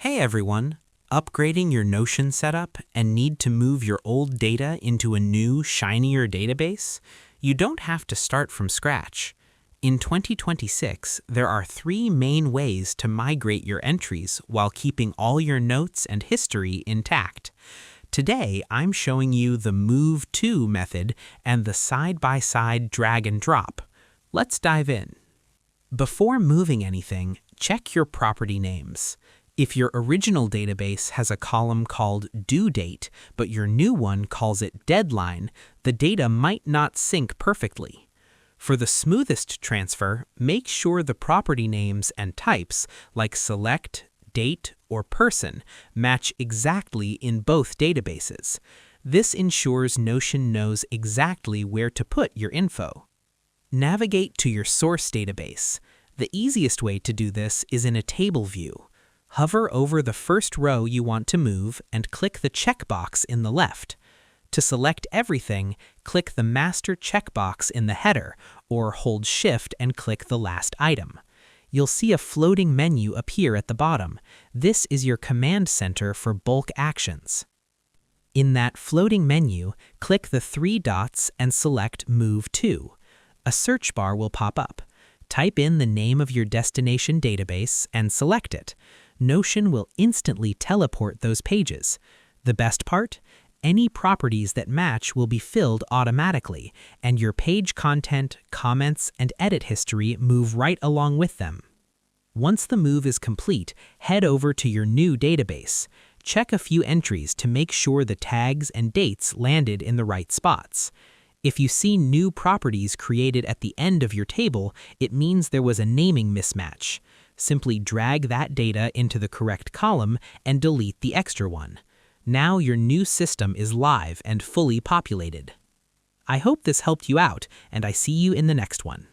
Hey everyone! Upgrading your Notion setup and need to move your old data into a new, shinier database? You don't have to start from scratch. In 2026, there are three main ways to migrate your entries while keeping all your notes and history intact. Today, I'm showing you the Move To method and the side-by-side drag and drop. Let's dive in. Before moving anything, check your property names. If your original database has a column called Due Date, but your new one calls it Deadline, the data might not sync perfectly. For the smoothest transfer, make sure the property names and types, like Select, Date, or Person, match exactly in both databases. This ensures Notion knows exactly where to put your info. Navigate to your source database. The easiest way to do this is in a table view. Hover over the first row you want to move and click the checkbox in the left. To select everything, click the Master checkbox in the header, or hold Shift and click the last item. You'll see a floating menu appear at the bottom. This is your command center for bulk actions. In that floating menu, click the three dots and select Move To. A search bar will pop up. Type in the name of your destination database and select it. Notion will instantly teleport those pages. The best part? Any properties that match will be filled automatically, and your page content, comments, and edit history move right along with them. Once the move is complete, head over to your new database. Check a few entries to make sure the tags and dates landed in the right spots. If you see new properties created at the end of your table, it means there was a naming mismatch. Simply drag that data into the correct column and delete the extra one. Now your new system is live and fully populated. I hope this helped you out, and I see you in the next one.